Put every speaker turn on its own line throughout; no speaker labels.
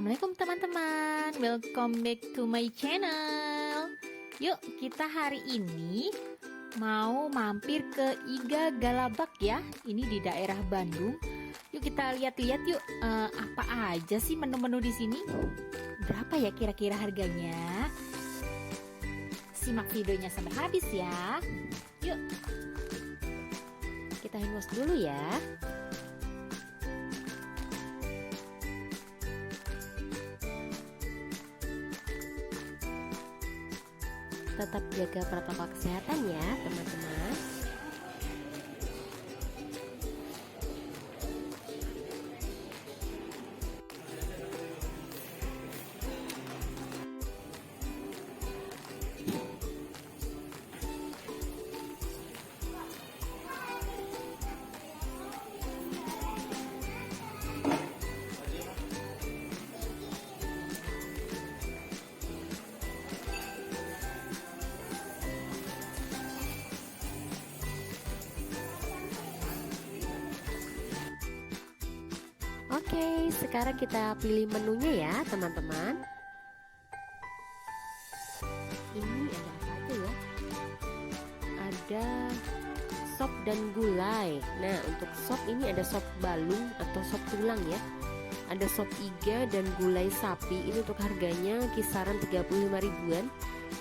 Assalamualaikum teman-teman, welcome back to my channel. Yuk kita hari ini mau mampir ke Iga Galabak ya. Ini di daerah Bandung. Yuk kita lihat-lihat yuk, apa aja sih menu-menu di sini. Berapa ya kira-kira harganya? Simak videonya sampai habis ya. Yuk kita hangout dulu ya. Tetap jaga protokol kesehatan ya teman-teman. Oke, sekarang kita pilih menunya ya teman-teman. Ini ada apa aja ya? Ada sop dan gulai. Nah, untuk sop ini ada sop balung atau sop tulang ya. Ada sop iga dan gulai sapi. Ini untuk harganya kisaran 35 ribuan.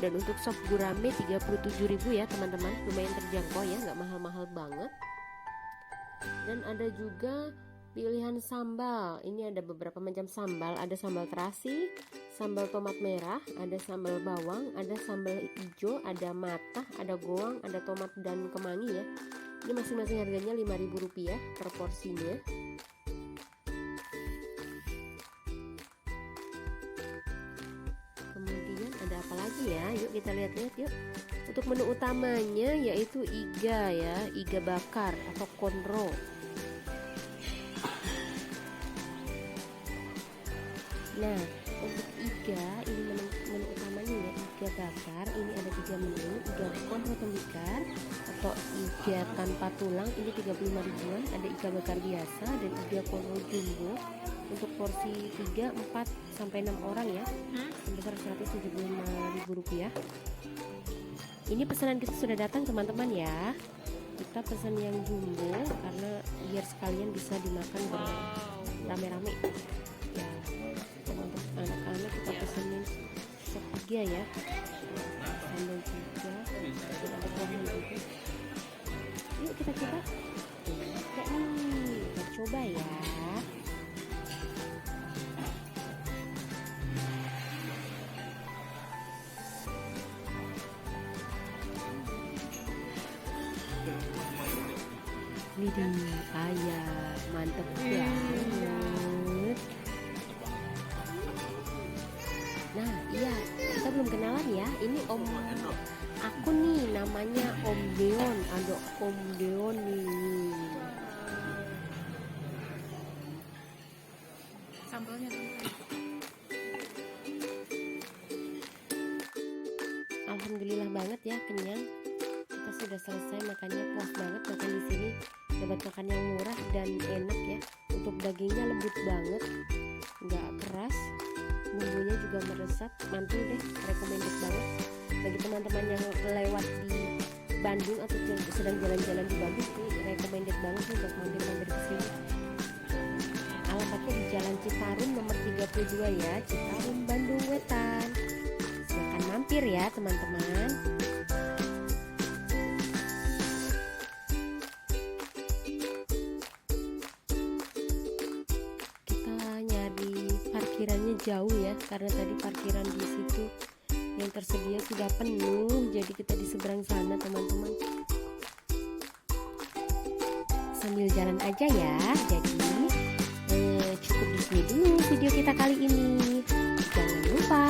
Dan untuk sop gurame 37.000 ya teman-teman. Lumayan terjangkau ya, nggak mahal-mahal banget. Dan ada juga pilihan sambal. Ini ada beberapa macam sambal. Ada sambal terasi, sambal tomat merah, ada sambal bawang, ada sambal hijau, ada matah, ada goang, ada tomat dan kemangi ya. Ini masing-masing harganya Rp5.000 per porsinya. Kemudian ada apa lagi ya? Yuk kita lihat-lihat yuk. Untuk menu utamanya yaitu iga ya, iga bakar atau konro. Nah, untuk iga ini menu utamanya ya, iga bakar. Ini ada 3 menu, iga konro tembikar atau iga tanpa tulang ini 35 ribuan. Ada iga bakar biasa dan iga konro jumbo untuk porsi 3, 4 sampai 6 orang ya, sebesar Rp175.000. Ini pesanan kita sudah datang teman-teman ya. Kita pesan yang jumbo karena biar sekalian bisa dimakan rame-rame ya. Untuk anak-anak kita pesenin sop 3 ya, sambal 3 dan ada kuahnya juga. Yuk kita coba. Kayak nih, kita coba ya. Widih, ayah mantep banget. Nah iya, kita belum kenalan ya. Ini om aku nih, namanya Om Deon. Ada Om Deon nih.
Sambalnya
Alhamdulillah banget ya, kenyang. Kita sudah selesai makannya, puas banget makan di sini. Dapat makan yang murah dan enak ya. Untuk dagingnya lembut banget, nggak keras. Bumbunya juga meresap, mantul deh, recommended banget bagi teman-teman yang lewat di Bandung atau sedang jalan-jalan di Bandung. Ini recommended banget nih buat mampir-mampir ke sini. Alamatnya di Jalan Citarum nomor 32 ya, Citarum Bandung Wetan. Silakan mampir ya teman-teman. Parkirannya jauh ya, karena tadi parkiran di situ yang tersedia sudah penuh, jadi kita di seberang sana teman-teman. Sambil jalan aja ya. Jadi cukup di sini dulu video kita kali ini. Jangan lupa